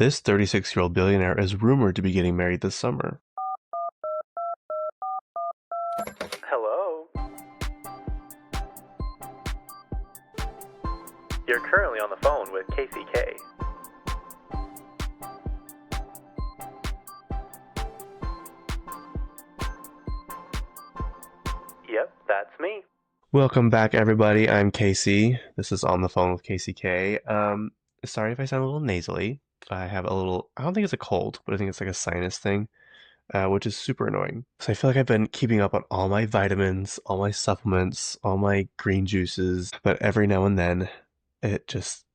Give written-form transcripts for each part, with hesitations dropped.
This 36-year-old billionaire is rumored to be getting married this summer. Hello? You're currently on the phone with Kacey K. Yep, that's me. Welcome back, everybody. I'm Kacey. This is On the Phone with Kacey K. Sorry if I sound a little nasally. I have a little, I don't think it's a cold, but I think it's like a sinus thing, which is super annoying. So I feel like I've been keeping up on all my vitamins, all my supplements, all my green juices, but every now and then it just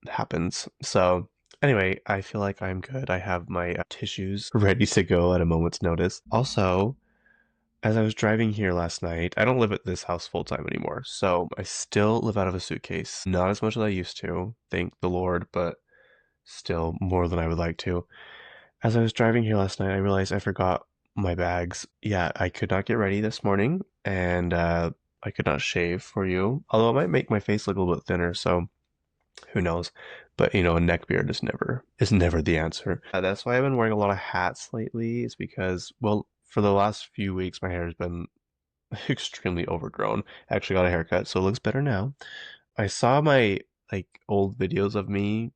happens. So anyway, I feel like I'm good. I have my tissues ready to go at a moment's notice. Also, as I was driving here last night, I don't live at this house full time anymore, so I still live out of a suitcase. Not as much as I used to, thank the Lord, but still more than I would like to. As I was driving here last night, I realized I forgot my bags. Yeah, I could not get ready this morning, and I could not shave for you. Although it might make my face look a little bit thinner, so who knows? But a neck beard is never the answer. That's why I've been wearing a lot of hats lately. Is because, well, for the last few weeks, my hair has been extremely overgrown. I actually got a haircut, so it looks better now. I saw my old videos of me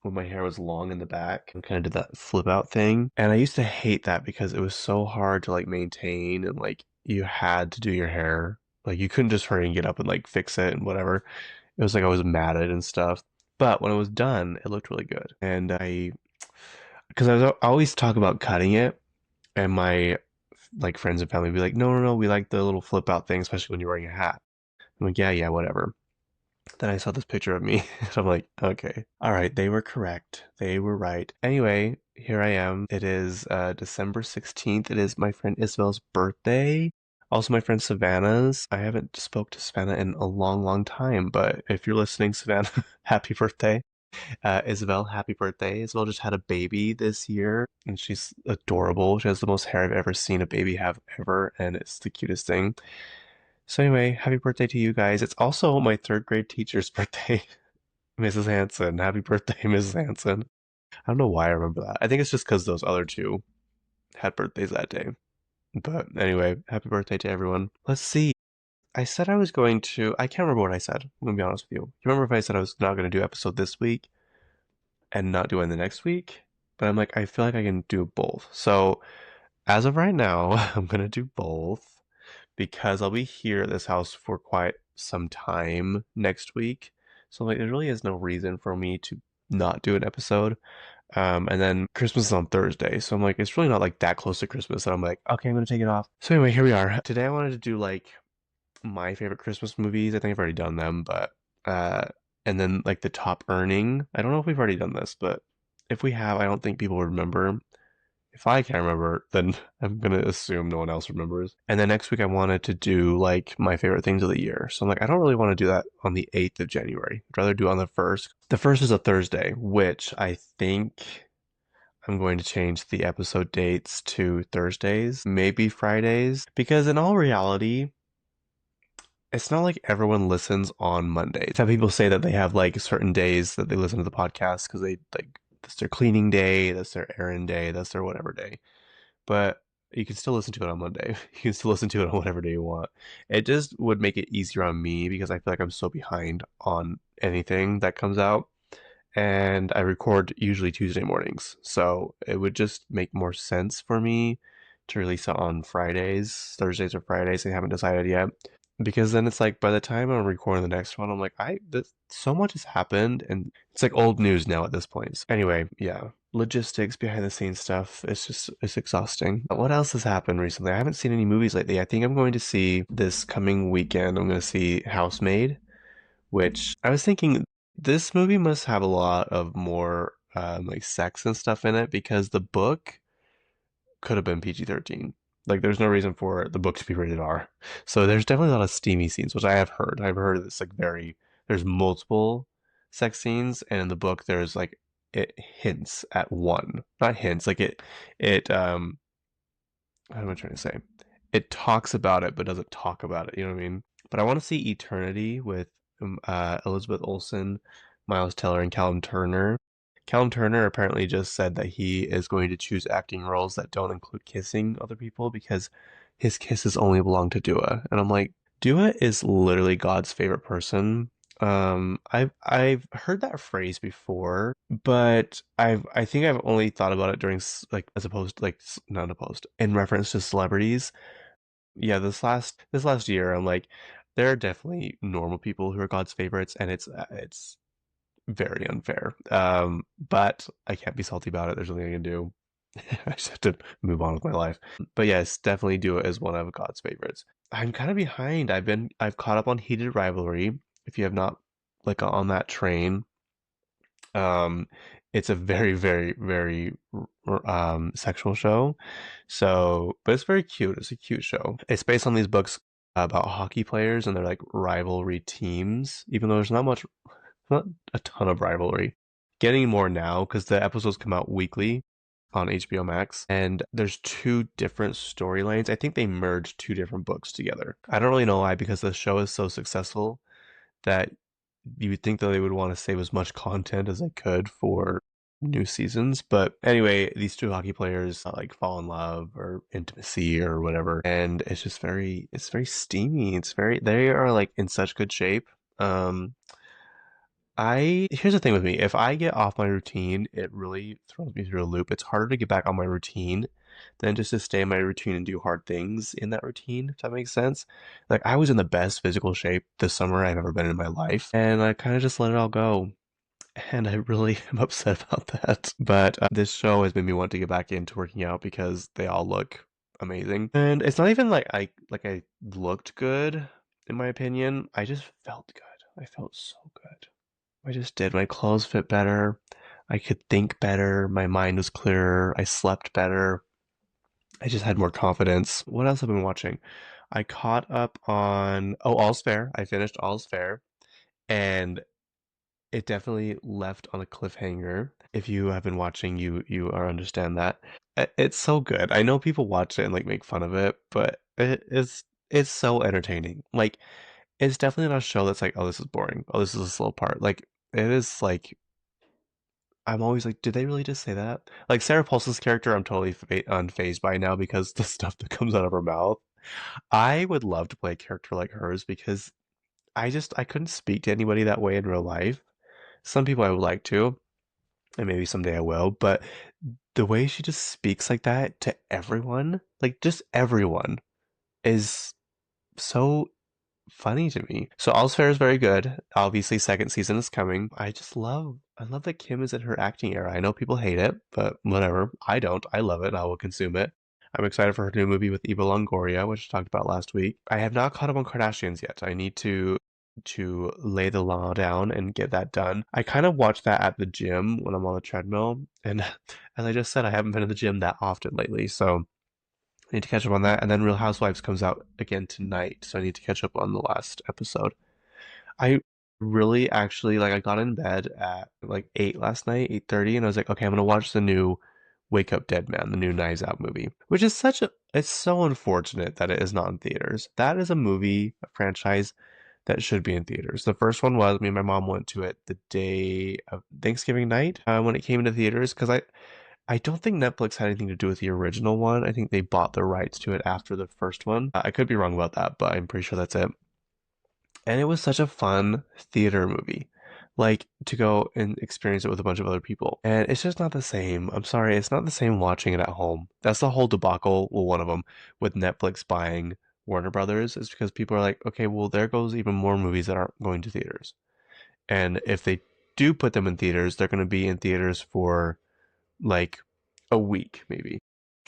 when my hair was long in the back and kind of did that flip out thing. And I used to hate that because it was so hard to maintain, and you had to do your hair. Like you couldn't just hurry and get up and fix it and whatever. It was like I was matted and stuff. But when it was done, it looked really good. And because I always talk about cutting it, and my friends and family would be like, no, no, no, we like the little flip out thing, especially when you're wearing a hat. I'm like, yeah, yeah, whatever. Then I saw this picture of me, and I'm like, okay, all right, they were correct. They were right. Anyway, here I am. It is December 16th. It is my friend Isabel's birthday. Also, my friend Savannah's. I haven't spoke to Savannah in a long, long time, but if you're listening, Savannah, happy birthday. Isabel, happy birthday. Isabel just had a baby this year, and she's adorable. She has the most hair I've ever seen a baby have ever, and it's the cutest thing. So anyway, happy birthday to you guys. It's also my third grade teacher's birthday, Mrs. Hanson. Happy birthday, Mrs. Hanson. I don't know why I remember that. I think it's just because those other two had birthdays that day. But anyway, happy birthday to everyone. Let's see. I said I was going to. I can't remember what I said. I'm gonna be honest with you. You remember if I said I was not gonna do episode this week and not do it the next week? But I'm like, I feel like I can do both. So as of right now, I'm gonna do both because I'll be here at this house for quite some time next week. So there really is no reason for me to not do an episode. And then Christmas is on Thursday, so I'm like, it's really not that close to Christmas. So I'm like, okay, I'm gonna take it off. So anyway, here we are. Today I wanted to do my favorite Christmas movies. I think I've already done them, but and then the top earning. I don't know if we've already done this, but if we have, I don't think people remember. If I can't remember, then I'm gonna assume no one else remembers. And then next week I wanted to do my favorite things of the year. So I'm like, I don't really want to do that on the 8th of January. I'd rather do it on the 1st. The 1st is a Thursday, which I think I'm going to change the episode dates to Thursdays, maybe Fridays, because in all reality, it's not like everyone listens on Mondays. Some people say that they have certain days that they listen to the podcast because they that's their cleaning day, that's their errand day, that's their whatever day. But you can still listen to it on Monday. You can still listen to it on whatever day you want. It just would make it easier on me because I feel like I'm so behind on anything that comes out. And I record usually Tuesday mornings. So it would just make more sense for me to release it on Fridays, Thursdays or Fridays. I haven't decided yet. Because then it's by the time I'm recording the next one, I'm like, so much has happened, and it's like old news now at this point. So anyway, yeah, logistics, behind the scenes stuff, it's exhausting. What else has happened recently? I haven't seen any movies lately. I think I'm going to see this coming weekend, I'm going to see Housemaid, which I was thinking this movie must have a lot of more sex and stuff in it because the book could have been PG-13. There's no reason for the book to be rated R. So there's definitely a lot of steamy scenes, which I have heard. I've heard it's there's multiple sex scenes, and in the book there's it hints at one. Not hints, it what am I trying to say? It talks about it, but doesn't talk about it. You know what I mean? But I want to see Eternity with Elizabeth Olsen, Miles Teller, and Callum Turner. Callum Turner apparently just said that he is going to choose acting roles that don't include kissing other people because his kisses only belong to Dua. And I'm like, Dua is literally God's favorite person. I've heard that phrase before, but I think I've only thought about it during like as opposed like not opposed in reference to celebrities. Yeah, this last year, I'm like, there are definitely normal people who are God's favorites, and it's very unfair. But I can't be salty about it. There's nothing I can do. I just have to move on with my life. But yes, definitely do it as one of God's favorites. I'm kind of behind. I've caught up on Heated Rivalry. If you have not like on that train, um, it's a very, very, very sexual show. So, but it's very cute. It's a cute show. It's based on these books about hockey players and their like rivalry teams. Even though there's not a ton of rivalry. Getting more now because the episodes come out weekly on HBO Max, and there's two different storylines. I think they merged two different books together. I don't really know why because the show is so successful that you would think that they would want to save as much content as they could for new seasons. But anyway, these two hockey players like fall in love or intimacy or whatever, and it's very steamy. They are like in such good shape. Um, I Here's the thing with me. If I get off my routine, it really throws me through a loop. It's harder to get back on my routine than just to stay in my routine and do hard things in that routine, if that makes sense. Like I was in the best physical shape this summer I've ever been in my life, and I kind of just let it all go. And I really am upset about that. But this show has made me want to get back into working out because they all look amazing. And it's not even like I looked good, in my opinion. I just felt good. I felt so good. I just did. My clothes fit better. I could think better. My mind was clearer. I slept better. I just had more confidence. What else have I been watching? I caught up on All's Fair. I finished All's Fair, and it definitely left on a cliffhanger. If you have been watching, you are understand that. It's so good. I know people watch it and like make fun of it, but it's so entertaining. Like it's definitely not a show that's like, oh, this is boring. Oh, this is a slow part. Like it is like I'm always like, did they really just say that? Like Sarah Paulson's character, I'm totally unfazed by now because the stuff that comes out of her mouth. I would love to play a character like hers because I couldn't speak to anybody that way in real life. Some people I would like to, and maybe someday I will, but the way she just speaks like that to everyone, like just everyone, is so funny to me. So All's Fair is very good. Obviously, second season is coming. I love that Kim is in her acting era. I know people hate it, but whatever. I don't. I love it. I will consume it. I'm excited for her new movie with Eva Longoria, which I talked about last week. I have not caught up on Kardashians yet. I need to lay the law down and get that done. I kind of watch that at the gym when I'm on the treadmill, and as I just said, I haven't been in the gym that often lately, so I need to catch up on that. And then Real Housewives comes out again tonight, so I need to catch up on the last episode. I really actually like I got in bed at like 8 last night, 8:30, and I was like, okay, I'm gonna watch the new Wake Up Dead Man, the new Knives Out movie. Which is it's so unfortunate that it is not in theaters. That is a movie, a franchise that should be in theaters. The first one was me and my mom went to it the day of Thanksgiving night when it came into theaters because I don't think Netflix had anything to do with the original one. I think they bought the rights to it after the first one. I could be wrong about that, but I'm pretty sure that's it. And it was such a fun theater movie. Like to go and experience it with a bunch of other people. And it's just not the same. I'm sorry, it's not the same watching it at home. That's the whole debacle, well, one of them, with Netflix buying Warner Brothers, is because people are like, okay, well, there goes even more movies that aren't going to theaters. And if they do put them in theaters, they're going to be in theaters for like a week, maybe.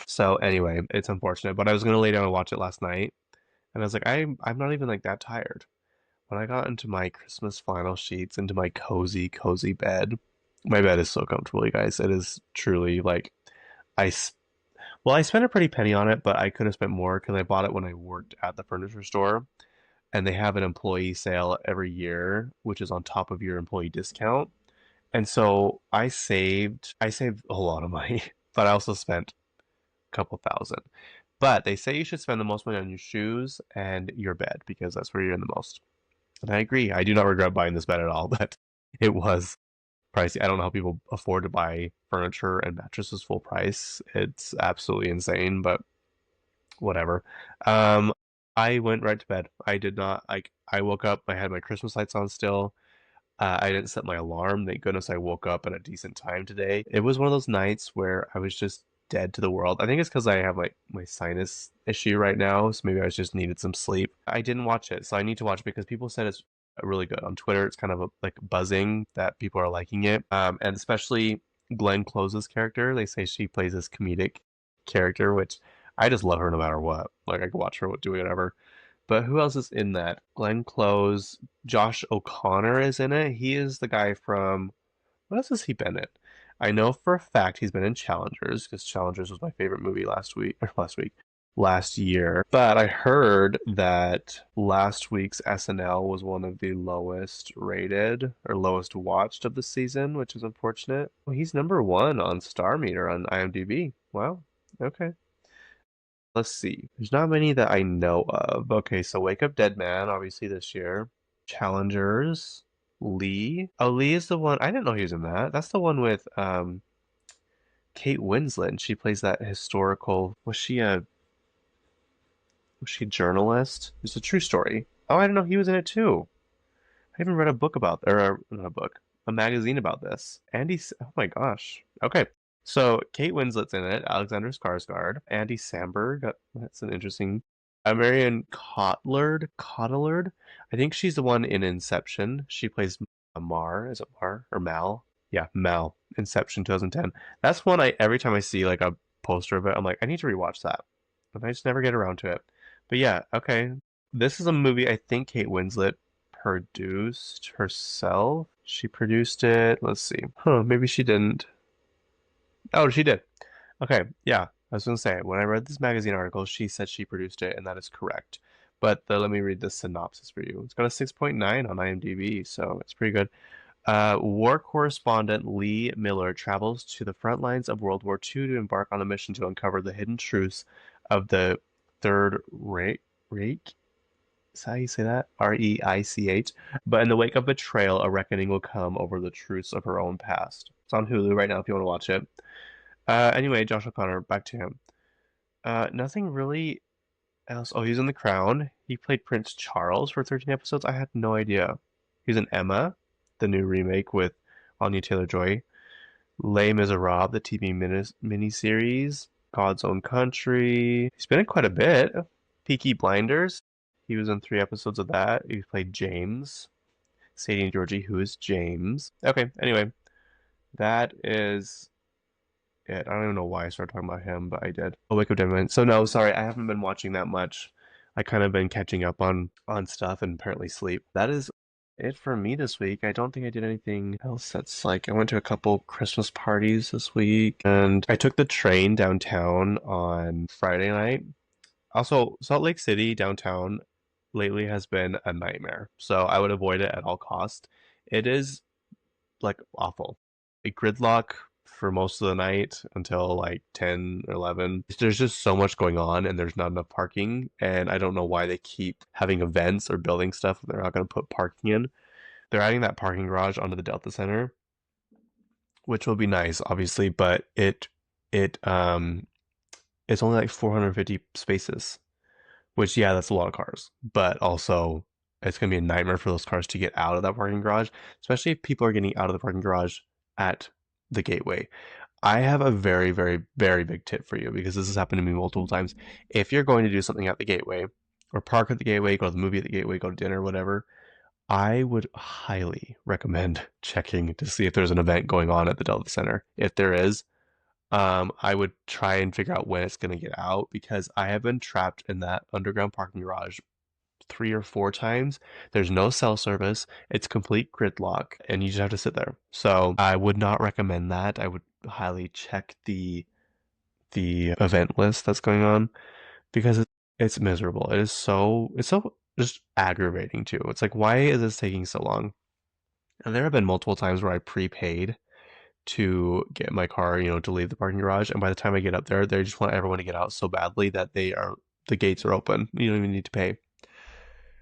So anyway, it's unfortunate. But I was going to lay down and watch it last night. And I was like, I'm not even like that tired. When I got into my Christmas flannel sheets, into my cozy, cozy bed, my bed is so comfortable, you guys. It is truly like I, well, I spent a pretty penny on it, but I could have spent more because I bought it when I worked at the furniture store, and they have an employee sale every year, which is on top of your employee discount. And so I saved a lot of money, but I also spent a couple thousand. But they say you should spend the most money on your shoes and your bed because that's where you're in the most. And I agree. I do not regret buying this bed at all, but it was pricey. I don't know how people afford to buy furniture and mattresses full price. It's absolutely insane, but whatever. Um, I went right to bed. I did not like. I woke up. I had my Christmas lights on still. I didn't set my alarm. Thank goodness I woke up at a decent time today. It was one of those nights where I was just dead to the world. I think it's because I have like my sinus issue right now, so maybe I just needed some sleep. I didn't watch it, so I need to watch it because people said it's really good on Twitter. It's kind of like buzzing that people are liking it, and especially Glenn Close's character. They say she plays this comedic character, which I just love her no matter what. Like I could watch her do whatever. But who else is in that? Glenn Close, Josh O'Connor is in it. He is the guy from what else has he been in? I know for a fact he's been in Challengers because Challengers was my favorite movie last year. But I heard that last week's SNL was one of the lowest rated or lowest watched of the season, which is unfortunate. Well, he's number one on Star Meter on IMDb. Wow. Okay. Let's see. There's not many that I know of. Okay, so Wake Up Dead Man, obviously this year. Challengers. Lee. Oh, Lee is the one. I didn't know he was in that. That's the one with Kate Winslet. And she plays that historical. Was she a journalist? It's a true story. Oh, I didn't know he was in it too. I even read a book about, or not a book, a magazine about this. Oh my gosh. Okay. So Kate Winslet's in it, Alexander Skarsgård, Andy Samberg. That's an interesting. Marion Cotillard. I think she's the one in Inception. She plays Mar. Is it Mar or Mal? Yeah, Mal. Inception 2010. That's one I every time I see like a poster of it, I'm like, I need to rewatch that. But I just never get around to it. But yeah, okay. This is a movie I think Kate Winslet produced herself. She produced it. Let's see. Huh, maybe she didn't. Oh, she did. Okay, yeah. I was gonna say, when I read this magazine article, she said she produced it, and that is correct. But let me read the synopsis for you. It's got a 6.9 on IMDb, so it's pretty good. War correspondent Lee Miller travels to the front lines of World War II to embark on a mission to uncover the hidden truths of the Third Reich. Is that how you say that? Reich. But in the wake of betrayal, a reckoning will come over the truths of her own past. It's on Hulu right now if you want to watch it. Anyway, Josh O'Connor, back to him. Nothing really else. Oh, he's in The Crown. He played Prince Charles for 13 episodes. I had no idea. He's in Emma, the new remake with Anya Taylor-Joy. Les Miserables, the TV miniseries. God's Own Country. He's been in quite a bit. Peaky Blinders. He was in 3 episodes of that. He played James. Sadie and Georgie, who is James. Okay, anyway, that is it. I don't even know why I started talking about him, but I did. Oh, Wake Up Dead Man. So no, sorry, I haven't been watching that much. I kind of been catching up on stuff and apparently sleep. That is it for me this week. I don't think I did anything else that's like I went to a couple Christmas parties this week and I took the train downtown on Friday night. Also, Salt Lake City downtown lately has been a nightmare. So I would avoid it at all costs. It is like awful. A gridlock for most of the night until like 10 or 11. There's just so much going on and there's not enough parking. And I don't know why they keep having events or building stuff they're not going to put parking in. They're adding that parking garage onto the Delta Center, which will be nice, obviously, but it it's only like 450 spaces, which yeah, that's a lot of cars. But also it's gonna be a nightmare for those cars to get out of that parking garage, especially if people are getting out of the parking garage at the gateway. I have a very, very, very big tip for you because this has happened to me multiple times. If you're going to do something at the gateway, or park at the gateway, go to the movie at the gateway, go to dinner, whatever, I would highly recommend checking to see if there's an event going on at the Delta Center. If there is, I would try and figure out when it's going to get out because I have been trapped in that underground parking garage 3 or 4 times. There's no cell service. It's complete gridlock, and you just have to sit there. So I would not recommend that. I would highly check the event list that's going on because it's miserable. It's so just aggravating too. It's like why is this taking so long? And there have been multiple times where I prepaid to get my car, to leave the parking garage, and by the time I get up there, they just want everyone to get out so badly that the gates are open. You don't even need to pay.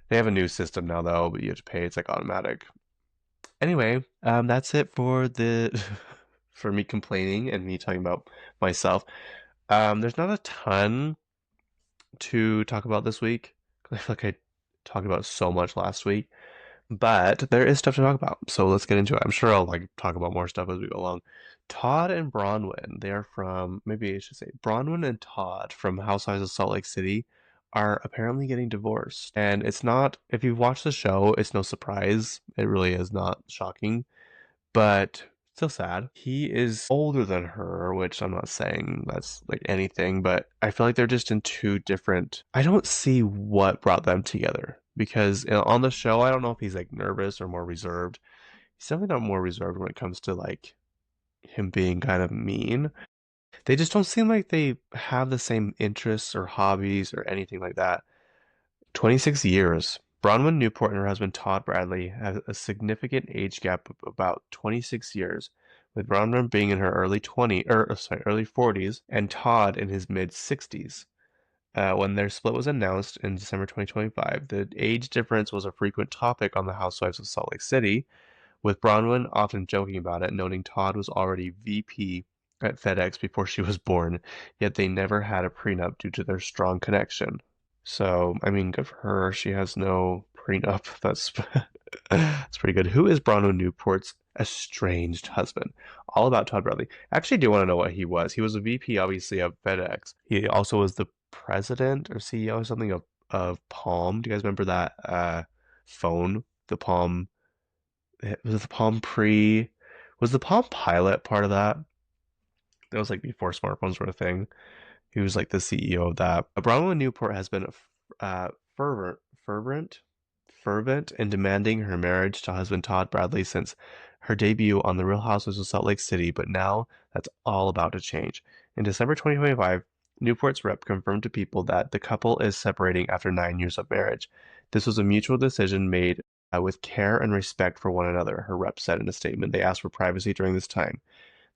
They have a new system now though, but you have to pay. It's like automatic. Anyway, that's it for the for me complaining and me talking about myself. There's not a ton to talk about this week. I feel like I talked about so much last week, but there is stuff to talk about. So let's get into it. I'm sure I'll like talk about more stuff as we go along. Todd and Bronwyn, they are from maybe I should say Bronwyn and Todd from Housewives of Salt Lake City are apparently getting divorced. And it's not if you've watched the show, it's no surprise. It really is not shocking, but still sad. He is older than her, which I'm not saying that's like anything, but I feel like they're just in two different. I don't see what brought them together because on the show, I don't know if he's like nervous or more reserved. He's definitely not more reserved when it comes to like him being kind of mean. They just don't seem like they have the same interests or hobbies or anything like that. 26 years. Bronwyn Newport and her husband Todd Bradley have a significant age gap of about 26 years, with Bronwyn being in her early 40s and Todd in his mid 60s. When their split was announced in December 2025, the age difference was a frequent topic on the Housewives of Salt Lake City, with Bronwyn often joking about it, noting Todd was already VP at FedEx before she was born, yet they never had a prenup due to their strong connection. So, I mean, good for her. She has no prenup. That's pretty good. Who is Bronwyn Newport's estranged husband? All about Todd Bradley. I actually do want to know what he was. He was a VP, obviously, of FedEx. He also was the president or CEO or something of Palm. Do you guys remember that phone? The Palm. Was the Palm Pre? Was the Palm Pilot part of that? That was like before smartphones were a thing. He was like the CEO of that. Bronwyn Newport has been fervent, fervent, fervent in demanding her marriage to husband Todd Bradley since her debut on The Real Housewives of Salt Lake City, but now that's all about to change. In December 2025, Newport's rep confirmed to People that the couple is separating after 9 years of marriage. This was a mutual decision made with care and respect for one another, her rep said in a statement. They asked for privacy during this time.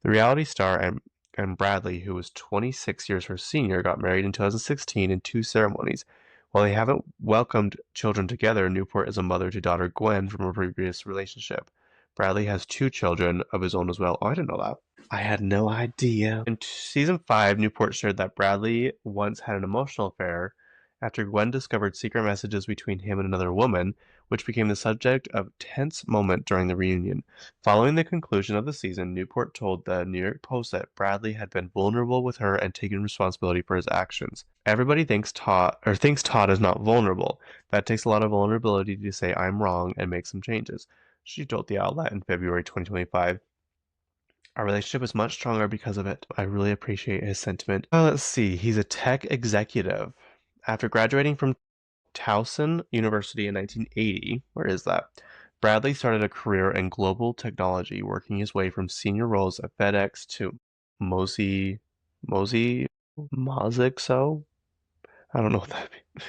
The reality star and Bradley, who was 26 years her senior, got married in 2016 in two ceremonies. While they haven't welcomed children together, Newport is a mother to daughter Gwen from a previous relationship. Bradley has two children of his own as well. Oh, I didn't know that. I had no idea. In season 5, Newport shared that Bradley once had an emotional affair after Gwen discovered secret messages between him and another woman, which became the subject of a tense moment during the reunion. Following the conclusion of the season, Newport told the New York Post that Bradley had been vulnerable with her and taken responsibility for his actions. Everybody thinks Todd is not vulnerable. That takes a lot of vulnerability to say I'm wrong and make some changes. She told the outlet in February 2025. Our relationship is much stronger because of it. I really appreciate his sentiment. Let's see. He's a tech executive. After graduating from Towson University in 1980, where is that? Bradley started a career in global technology, working his way from senior roles at FedEx to Mosey, Mozixo? I don't know what that means.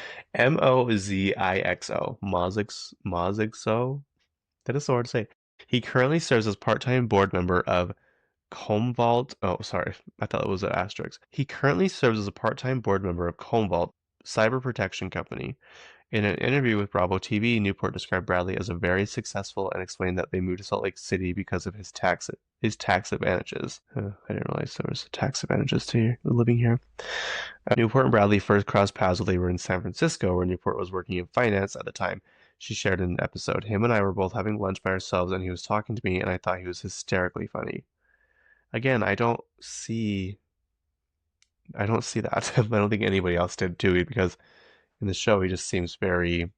Mozixo. Mozixo? That is so hard to say. He currently serves as part-time board member of Commvault. Oh, sorry. I thought it was an asterisk. He currently serves as a part-time board member of Commvault, cyber protection company. In an interview with Bravo TV, Newport described Bradley as a very successful and explained that they moved to Salt Lake City because of his tax advantages. I didn't realize there was tax advantages to living here. Newport and Bradley first crossed paths while they were in San Francisco, where Newport was working in finance at the time. She shared in an episode, "Him and I were both having lunch by ourselves, and he was talking to me, and I thought he was hysterically funny." Again, I don't see that. I don't think anybody else did too, because in the show he just seems very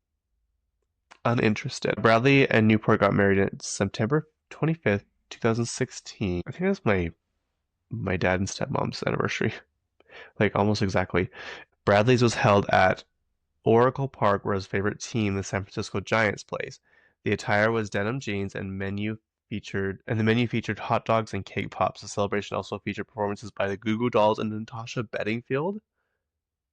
uninterested. Bradley and Newport got married on September 25th, 2016. I think that's my dad and stepmom's anniversary. Like almost exactly. Bradley's was held at Oracle Park, where his favorite team, the San Francisco Giants, plays. The attire was denim jeans and the menu featured hot dogs and cake pops. The celebration also featured performances by the Goo Goo Dolls and Natasha Bedingfield.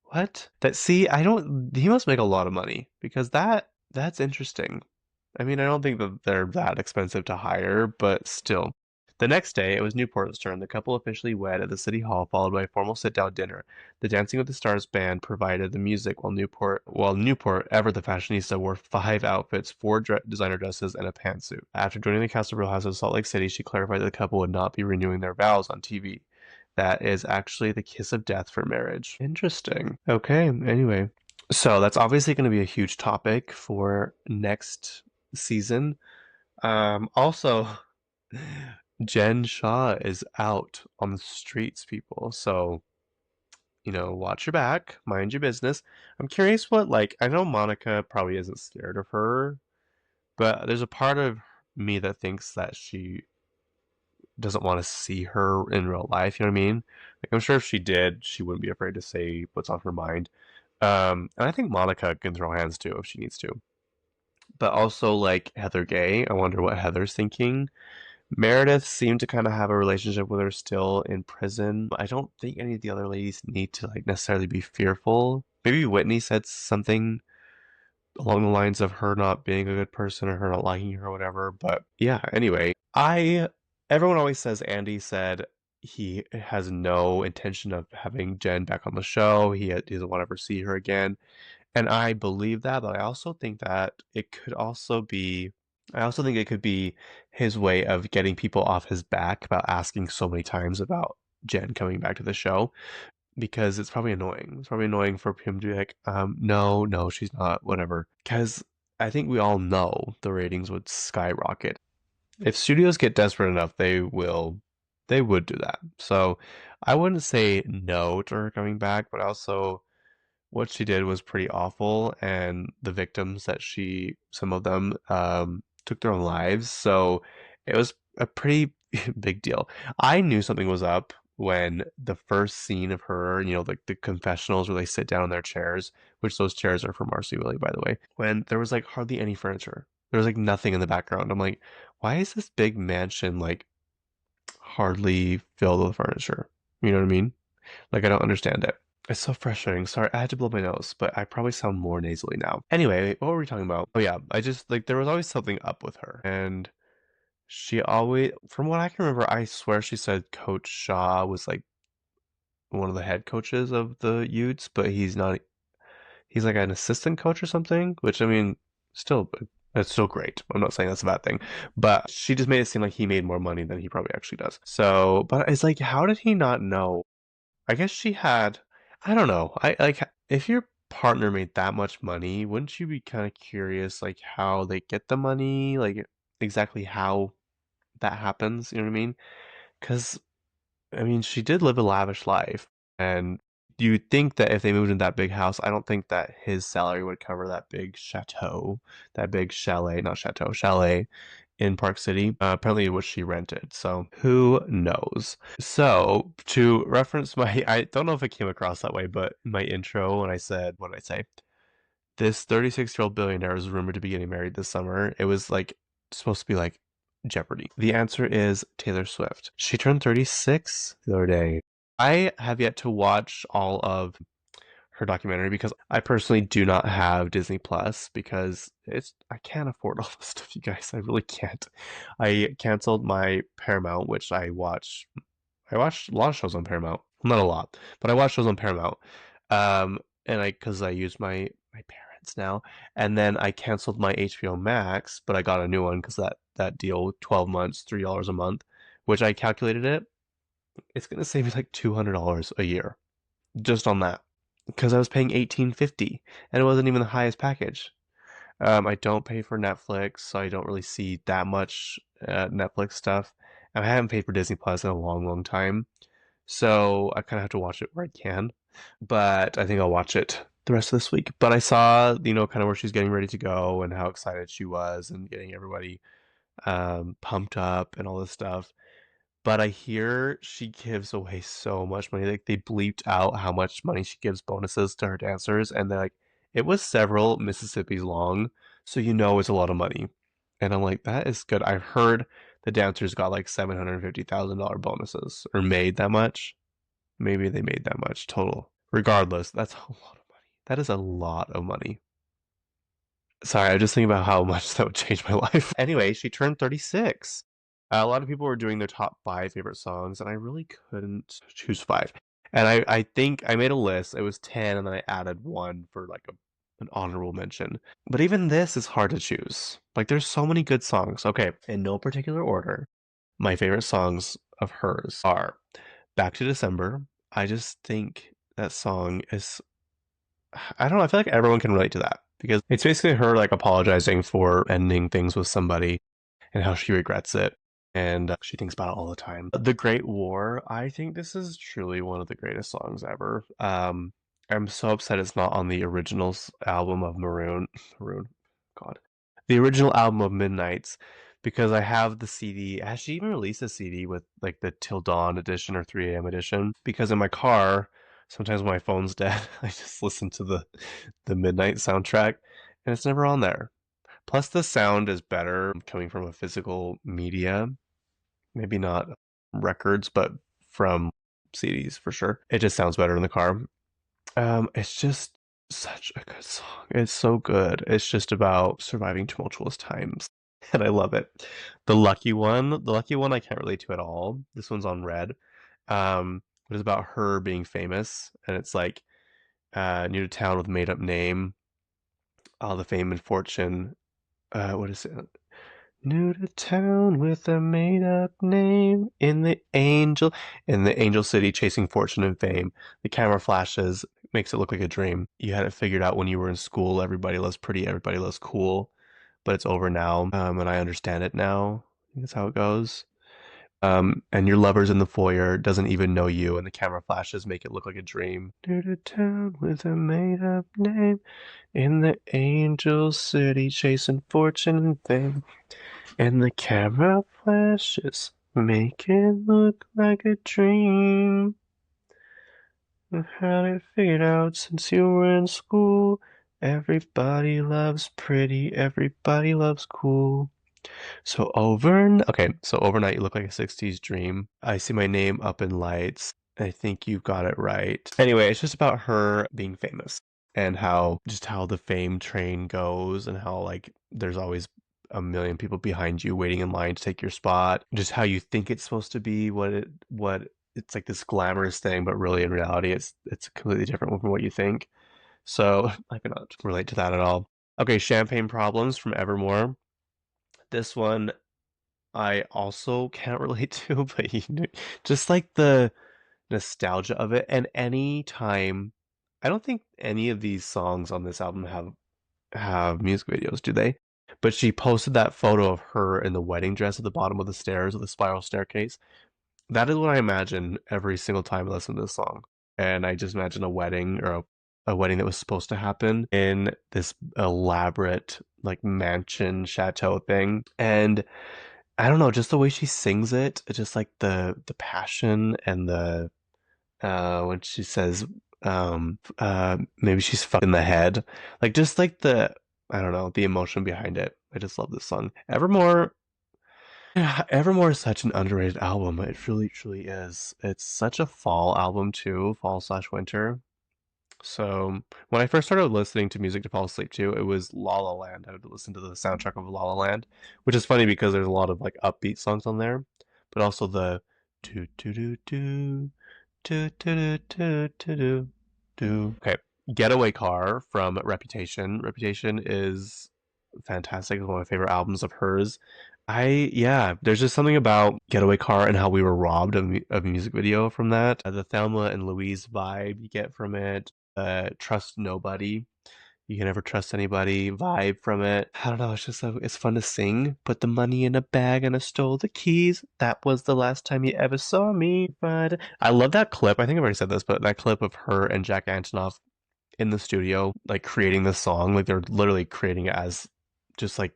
What? He must make a lot of money because that's interesting. I mean, I don't think that they're that expensive to hire, but still. The next day, it was Newport's turn. The couple officially wed at the city hall, followed by a formal sit-down dinner. The Dancing with the Stars band provided the music, while Newport, ever the fashionista, wore 5 outfits, four designer dresses, and a pantsuit. After joining the cast of Real Housewives of Salt Lake City, she clarified that the couple would not be renewing their vows on TV. That is actually the kiss of death for marriage. Interesting. Okay, anyway. So that's obviously going to be a huge topic for next season. Also, Jen Shaw is out on the streets, people. So, watch your back, mind your business. I'm curious what, like, I know Monica probably isn't scared of her, but there's a part of me that thinks that she doesn't want to see her in real life. You know what I mean? Like, I'm sure if she did, she wouldn't be afraid to say what's on her mind. And I think Monica can throw hands too if she needs to. But also, like Heather Gay, I wonder what Heather's thinking. Meredith seemed to kind of have a relationship with her still in prison. I don't think any of the other ladies need to like necessarily be fearful. Maybe Whitney said something along the lines of her not being a good person or her not liking her or whatever. But yeah, anyway, I everyone always says Andy said he has no intention of having Jen back on the show. He doesn't want to ever see her again. And I believe that, but I also think that it could also be I also think it could be his way of getting people off his back about asking so many times about Jen coming back to the show because it's probably annoying. It's probably annoying for him to be like, no, no, she's not, whatever. Because I think we all know the ratings would skyrocket. If studios get desperate enough, they would do that. So I wouldn't say no to her coming back, but also what she did was pretty awful, and the victims that some of them, took their own lives. So it was a pretty big deal. I knew something was up when the first scene of her, like the confessionals where they sit down in their chairs, which those chairs are from Marcy Willie, by the way, when there was like hardly any furniture. There was like nothing in the background. I'm like, why is this big mansion like hardly filled with furniture? You know what I mean? Like, I don't understand it. It's so frustrating. Sorry, I had to blow my nose, but I probably sound more nasally now. Anyway, what were we talking about? Oh yeah, I just like there was always something up with her, and she always, from what I can remember, I swear she said Coach Shaw was like one of the head coaches of the Utes, but he's not. He's like an assistant coach or something, which I mean, still, that's still great. I'm not saying that's a bad thing, but she just made it seem like he made more money than he probably actually does. So, but it's like, how did he not know? I guess she had, I don't know. I like if your partner made that much money, wouldn't you be kind of curious like how they get the money, like exactly how that happens, you know what I mean? Cuz I mean, she did live a lavish life, and you'd think that if they moved in that big house, I don't think that his salary would cover that big chateau, that big chalet, not chateau, chalet in Park City. Apparently, it was she rented, so who knows? So, to reference my, I don't know if it came across that way, but in my intro, when I said, what did I say? This 36-year-old billionaire is rumored to be getting married this summer. It was like supposed to be like Jeopardy. The answer is Taylor Swift. She turned 36 the other day. I have yet to watch all of her documentary because I personally do not have Disney Plus because I can't afford all this stuff, you guys. I really can't. I canceled my Paramount, which I watched a lot of shows on Paramount. Well, not a lot, but I watch shows on Paramount. And because I use my parents now, and then I canceled my HBO Max, but I got a new one because that deal, 12 months, $3 a month, which I calculated it. It's gonna save me like $200 a year just on that because I was paying 18.50 and it wasn't even the highest package. I don't pay for Netflix, so I don't really see that much Netflix stuff. And I haven't paid for Disney Plus in a long, long time. So I kind of have to watch it where I can. But I think I'll watch it the rest of this week. But I saw, kind of where she's getting ready to go and how excited she was and getting everybody pumped up and all this stuff. But I hear she gives away so much money. Like they bleeped out how much money she gives bonuses to her dancers, and they're like, it was several Mississippi's long, so it's a lot of money. And I'm like, that is good. I've heard the dancers got like $750,000 bonuses or made that much. Maybe they made that much total. Regardless, that's a lot of money. That is a lot of money. Sorry, I just think about how much that would change my life. Anyway, she turned 36. A lot of people were doing their top five favorite songs, and I really couldn't choose five. And I think I made a list. It was 10, and then I added one for like an honorable mention. But even this is hard to choose. Like, there's so many good songs. Okay, in no particular order, my favorite songs of hers are Back to December. I just think that song is, I don't know, I feel like everyone can relate to that because it's basically her like apologizing for ending things with somebody and how she regrets it. And she thinks about it all the time. The Great War, I think this is truly one of the greatest songs ever. I'm so upset it's not on the original album of Maroon. Maroon, God. The original album of Midnight's because I have the CD. Has she even released a CD with like the Till Dawn edition or 3 a.m. edition? Because in my car, sometimes when my phone's dead, I just listen to the Midnight soundtrack and it's never on there. Plus, the sound is better coming from a physical media. Maybe not records, but from CDs for sure. It just sounds better in the car. It's just such a good song. It's so good. It's just about surviving tumultuous times. And I love it. The lucky one I can't relate to at all. This one's on Red. It is about her being famous, and it's like new to town with made up name, all the fame and fortune. What is it? New to town with a made up name in the angel city chasing fortune and fame. The camera flashes, makes it look like a dream. You had it figured out when you were in school. Everybody loves pretty, everybody loves cool, but it's over now. And I understand it now. I think that's how it goes. And your lover's in the foyer, doesn't even know you, and the camera flashes make it look like a dream. New to town with a made up name in the angel city chasing fortune and fame. And the camera flashes make it look like a dream. I had it figured out since you were in school. Everybody loves pretty, everybody loves cool. So overnight you look like a 60s dream. I see my name up in lights. I think you've got it right. Anyway, it's just about her being famous and how the fame train goes and how like there's always a million people behind you waiting in line to take your spot. Just how you think it's supposed to be, what it's like this glamorous thing, but really in reality it's completely different from what you think. So I cannot relate to that at all. Okay, Champagne Problems from Evermore. This one I also can't relate to, but just like the nostalgia of it. And any time, I don't think any of these songs on this album have music videos, do they? But she posted that photo of her in the wedding dress at the bottom of the stairs of the spiral staircase. That is what I imagine every single time I listen to this song. And I just imagine a wedding or a wedding that was supposed to happen in this elaborate like mansion chateau thing. And I don't know, just the way she sings it, just like the passion and the when she says maybe she's fucked in the head. Like just like the I don't know, the emotion behind it. I just love this song. Evermore, yeah, Evermore is such an underrated album. It truly, truly is. It's such a fall album too, fall slash winter. So when I first started listening to music to fall asleep to, it was La La Land. I would listen to the soundtrack of La La Land, which is funny because there's a lot of like upbeat songs on there, but also the do do do do do do do do do do. Okay, Getaway Car from Reputation. Reputation is fantastic. It's one of my favorite albums of hers. Yeah, there's just something about Getaway Car and how we were robbed of a music video from that. The Thelma and Louise vibe you get from it. Trust Nobody. You can never trust anybody vibe from it. I don't know. It's just it's fun to sing. Put the money in a bag and I stole the keys. That was the last time you ever saw me. But I love that clip. I think I've already said this, but that clip of her and Jack Antonoff in the studio, like creating this song, like they're literally creating it as just like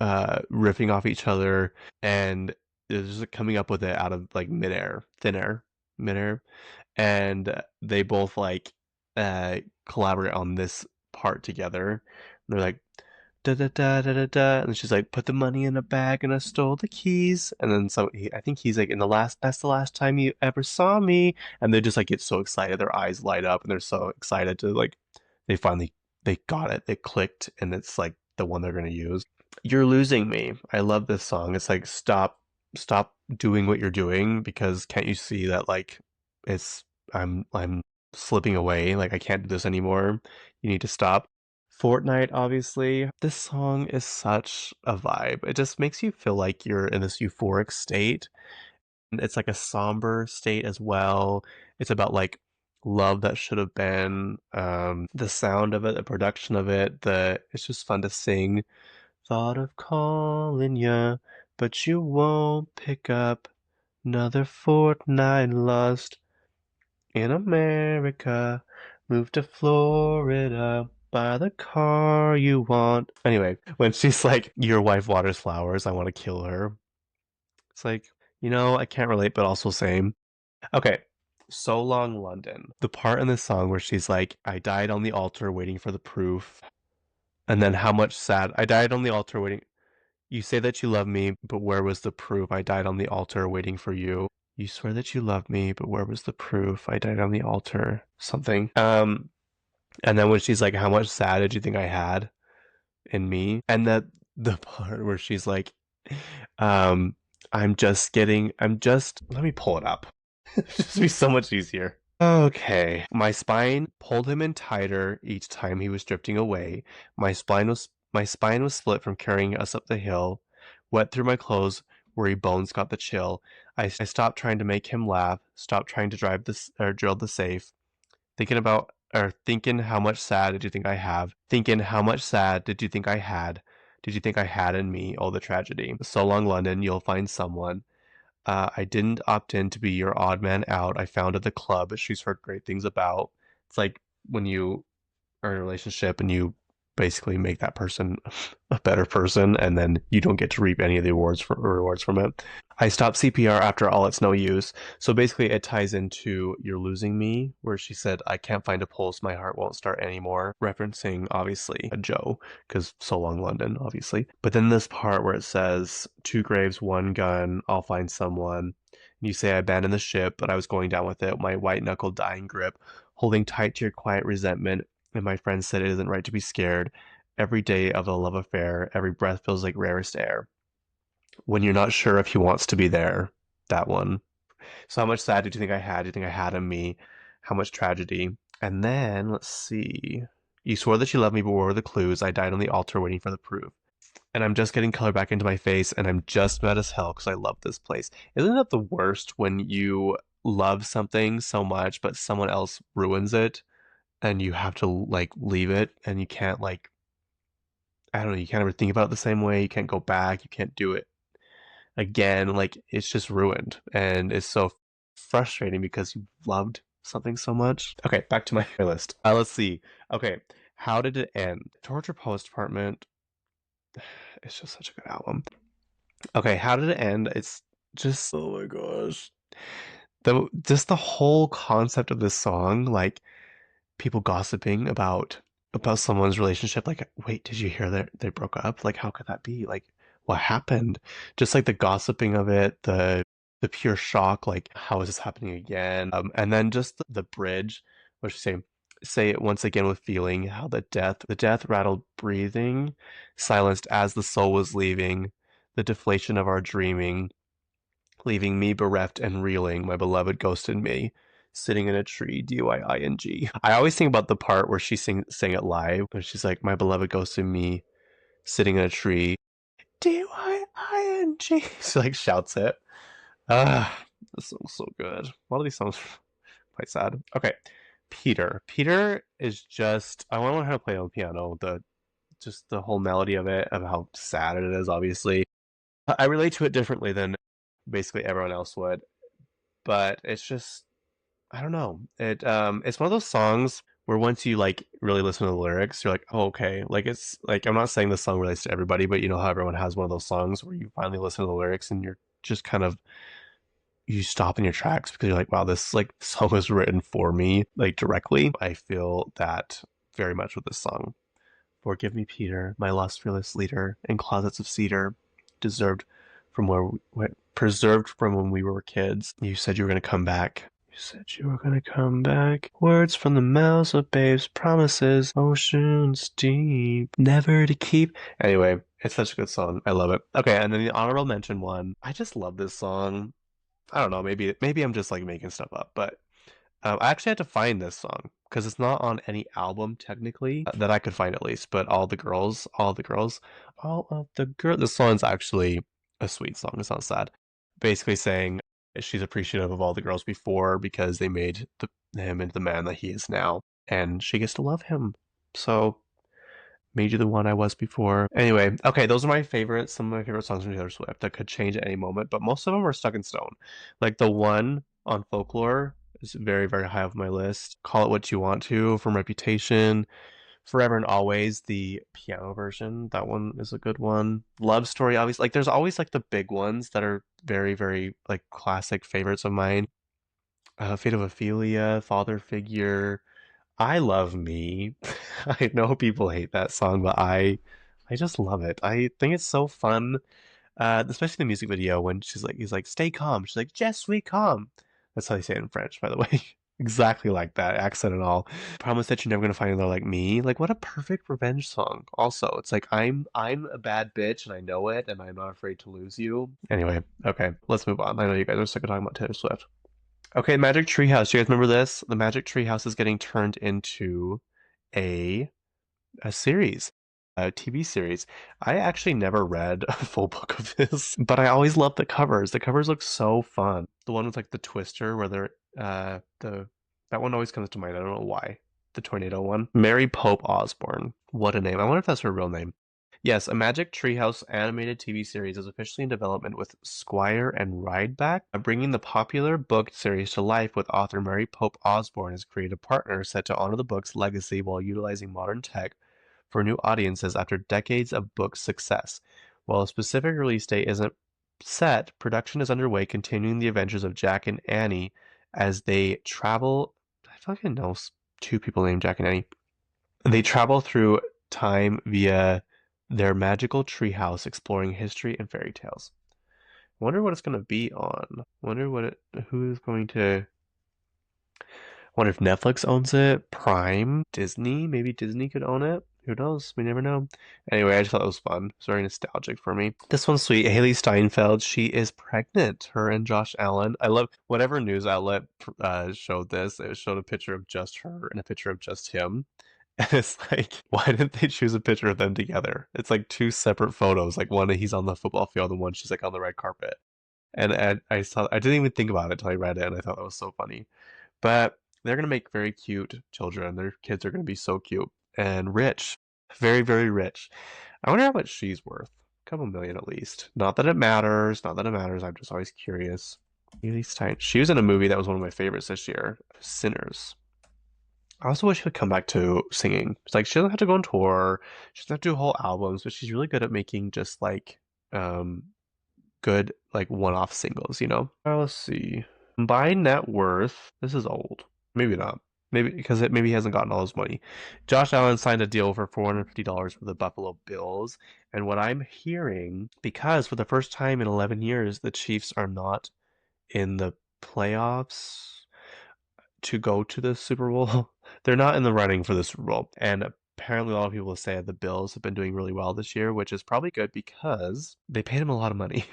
riffing off each other and they're just like, coming up with it out of like midair, and they both like collaborate on this part together. And they're like da da da da da da, and she's like, "Put the money in a bag, and I stole the keys." And then I think he's like, "In the last, that's the last time you ever saw me." And they just like get so excited, their eyes light up, and they're so excited to like, they finally they got it, it clicked, and it's like the one they're gonna use. You're losing me. I love this song. It's like stop doing what you're doing because can't you see that like it's I'm slipping away, like I can't do this anymore. You need to stop. Fortnite, obviously. This song is such a vibe. It just makes you feel like you're in this euphoric state. And it's like a somber state as well. It's about like love that should have been. The sound of it, the production of it, the it's just fun to sing. Thought of calling ya, but you won't pick up. Another fortnight lost in America. Moved to Florida. Buy the car you want. Anyway, when she's like, your wife waters flowers, I want to kill her. It's like, I can't relate, but also same. Okay. So Long London. The part in this song where she's like, I died on the altar waiting for the proof. And then how much sad. I died on the altar waiting. You say that you love me, but where was the proof? I died on the altar waiting for you. You swear that you love me, but where was the proof? I died on the altar. Something. And then when she's like, how much sad did you think I had in me? And the part where she's like, um, let me pull it up. It'd just be so much easier. Okay. My spine pulled him in tighter each time he was drifting away. My spine was split from carrying us up the hill, wet through my clothes, where bones got the chill. I stopped trying to make him laugh, stopped trying to drive this or drill the safe, thinking how much sad did you think I have? Thinking how much sad did you think I had? Did you think I had in me? Oh, the tragedy. So long, London, you'll find someone. I didn't opt in to be your odd man out. I founded the club she's heard great things about. It's like when you are in a relationship and you basically make that person a better person, and then you don't get to reap any of the rewards from it. I stopped CPR after all, it's no use. So basically, it ties into You're Losing Me, where she said, I can't find a pulse, my heart won't start anymore. Referencing, obviously, a Joe, because So Long London, obviously. But then this part where it says, Two graves, one gun, I'll find someone. You say I abandoned the ship, but I was going down with it, my white knuckle dying grip, holding tight to your quiet resentment. And my friend said it isn't right to be scared. Every day of the love affair, every breath feels like rarest air. When you're not sure if he wants to be there, that one. So how much sad did you think I had? Do you think I had in me? How much tragedy? And then let's see. You swore that you loved me, but where were the clues? I died on the altar waiting for the proof. And I'm just getting color back into my face, and I'm just mad as hell because I love this place. Isn't that the worst when you love something so much, but someone else ruins it, and you have to like leave it, and you can't like I don't know, you can't ever think about it the same way. You can't go back. You can't do it again. Like it's just ruined, and it's so frustrating because you loved something so much. Okay, back to my list. Let's see. Okay, how did it end? Torture Post Department. It's just such a good album. Okay, how did it end? It's just oh my gosh. The whole concept of this song, like people gossiping about someone's relationship, like wait, did you hear that they broke up? Like how could that be? Like what happened? Just like the gossiping of it, the pure shock, like how is this happening again? And then just the bridge which say it once again with feeling, how the death rattled breathing, silenced as the soul was leaving, the deflation of our dreaming, leaving me bereft and reeling, my beloved ghosted me, sitting in a tree, D-Y-I-N-G. I always think about the part where she sang it live, when she's like, my beloved ghosted me, sitting in a tree, D-Y-I-N-G. She like shouts it. Ah, this song's so good. A lot of these songs are quite sad. Okay, Peter. Peter is just, I want to learn how to play on the piano, just the whole melody of it, of how sad it is, obviously. I relate to it differently than basically everyone else would, but it's just I don't know. It's one of those songs where once you like really listen to the lyrics, you're like, oh, okay. Like it's like I'm not saying this song relates to everybody, but you know how everyone has one of those songs where you finally listen to the lyrics and you're just kind of you stop in your tracks because you're like, wow, this like song was written for me, like directly. I feel that very much with this song. Forgive me, Peter, my lost fearless leader, in closets of cedar, deserved from preserved from when we were kids. You said you were gonna come back. You said you were gonna come back. Words from the mouths of babes, promises, oceans deep, never to keep. Anyway, It's such a good song. I love it. Okay, and then the honorable mention one. I just love this song. I don't know. Maybe I'm just like making stuff up, but I actually had to find this song because it's not on any album technically that I could find at least. But all of the girl. This song's actually a sweet song. It's not sad. Basically saying she's appreciative of all the girls before because they made him into the man that he is now, and she gets to love him. So made you the one I was before. Anyway, okay, those are my favorites. Some of my favorite songs from Taylor Swift that could change at any moment, but most of them are stuck in stone. Like the one on Folklore is very, very high of my list. Call It What You Want To from Reputation. Forever and Always, the piano version. That one is a good one. Love Story, obviously. Like there's always like the big ones that are very, very like classic favorites of mine. Fate of Ophelia, Father Figure. I love me. I know people hate that song, but I just love it. I think it's so fun. Especially the music video when he's like, stay calm. She's like, Je suis calm. That's how they say it in French, by the way. Exactly like that, accent and all. Promise that you're never gonna find another like me. Like what a perfect revenge song. Also, it's like I'm a bad bitch and I know it and I'm not afraid to lose you. Anyway, okay, let's move on. I know you guys are sick of talking about Taylor Swift. Okay, Magic Treehouse. Do you guys remember this? The Magic Treehouse is getting turned into a a series, a TV series. I actually never read a full book of this, but I always loved the covers. The covers look so fun. The one with like the twister where they're the that one always comes to mind. I don't know why. The tornado one. Mary Pope Osborne. What a name. I wonder if that's her real name. Yes, a Magic Treehouse animated TV series is officially in development with Squire and Rideback, bringing the popular book series to life with author Mary Pope Osborne as creative partner, set to honor the book's legacy while utilizing modern tech for new audiences after decades of book success. While a specific release date isn't set, production is underway, continuing the adventures of Jack and Annie as they travel. I fucking know two people named Jack and Annie. They travel through time via their magical treehouse, exploring history and fairy tales. Wonder what it's going to be on. Who is going to. Wonder if Netflix owns it, Prime, Disney. Maybe Disney could own it. Who knows? We never know. Anyway, I just thought it was fun. It's very nostalgic for me. This one's sweet. Haley Steinfeld, she is pregnant. Her and Josh Allen. I love whatever news outlet showed this. It showed a picture of just her and a picture of just him. And it's like, why didn't they choose a picture of them together? It's like two separate photos. Like one he's on the football field and one she's like on the red carpet. And I didn't even think about it until I read it, and I thought that was so funny. But they're gonna make very cute children. Their kids are gonna be so cute and rich, very very rich. I wonder how much she's worth. A couple million at least. Not that it matters. Not that it matters. I'm just always curious. Haley Stein. She was in a movie that was one of my favorites this year, Sinners. I also wish she would come back to singing. It's like she doesn't have to go on tour. She doesn't have to do whole albums, but she's really good at making just like um good like one-off singles, you know? Let's see. Combined net worth. This is old. Maybe not. Maybe because maybe he hasn't gotten all his money. Josh Allen signed a deal for $450 for the Buffalo Bills. And what I'm hearing, because for the first time in 11 years, the Chiefs are not in the playoffs to go to the Super Bowl. They're not in the running for the Super Bowl. And apparently a lot of people have said the Bills have been doing really well this year, which is probably good because they paid him a lot of money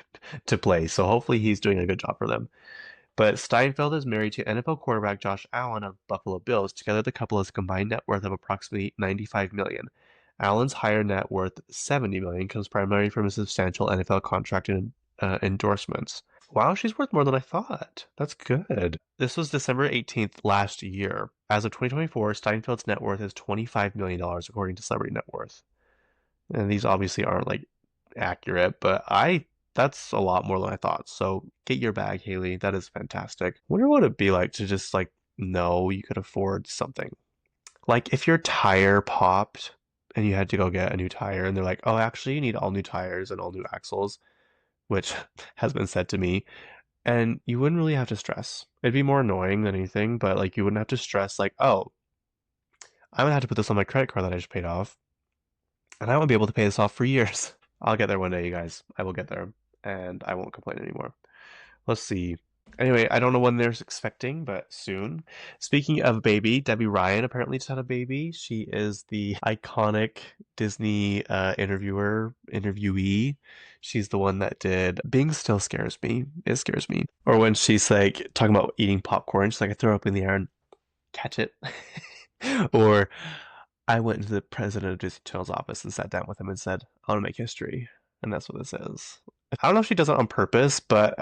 to play. So hopefully he's doing a good job for them. But Steinfeld is married to NFL quarterback Josh Allen of Buffalo Bills. Together, the couple has a combined net worth of approximately $95 million. Allen's higher net worth, $70 million, comes primarily from a substantial NFL contract and endorsements. Wow, she's worth more than I thought. That's good. This was December 18th last year. As of 2024, Steinfeld's net worth is $25 million, according to Celebrity Net Worth. And these obviously aren't like accurate, but that's a lot more than I thought. So get your bag, Haley. That is fantastic. Wonder what it'd be like to just like know you could afford something. Like if your tire popped and you had to go get a new tire and they're like, oh, actually you need all new tires and all new axles, which has been said to me, and you wouldn't really have to stress. It'd be more annoying than anything, but like you wouldn't have to stress like, oh, I'm gonna have to put this on my credit card that I just paid off, and I won't be able to pay this off for years. I'll get there one day, you guys. I will get there, and I won't complain anymore. Let's see. Anyway, I don't know when they're expecting, but soon. Speaking of baby, Debbie Ryan apparently just had a baby. She is the iconic Disney interviewee. She's the one that did Bing still scares me. It scares me. Or when she's like talking about eating popcorn, she's like, I throw it up in the air and catch it. Or I went into the president of Disney Channel's office and sat down with him and said, I want to make history. And that's what this is. I don't know if she does it on purpose, but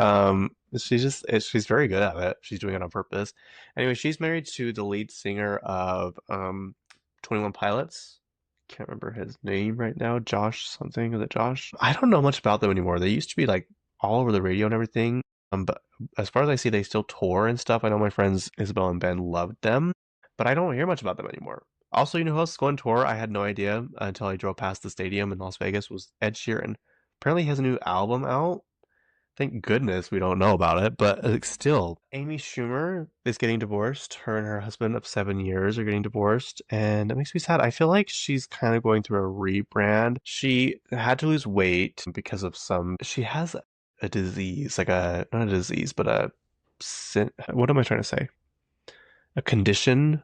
she's very good at it. She's doing it on purpose. Anyway, she's married to the lead singer of 21 Pilots. Can't remember his name right now. Josh something. Is it Josh? I don't know much about them anymore. They used to be like all over the radio and everything. But as far as I see, they still tour and stuff. I know my friends Isabel and Ben loved them, but I don't hear much about them anymore. Also, you know who else is going tour? I had no idea until I drove past the stadium in Las Vegas. Was Ed Sheeran. Apparently, he has a new album out. Thank goodness we don't know about it, but still, Amy Schumer is getting divorced. Her and her husband of 7 years are getting divorced, and it makes me sad. I feel like she's kind of going through a rebrand. She had to lose weight because of she has a disease, like not a disease, but what am I trying to say? A condition,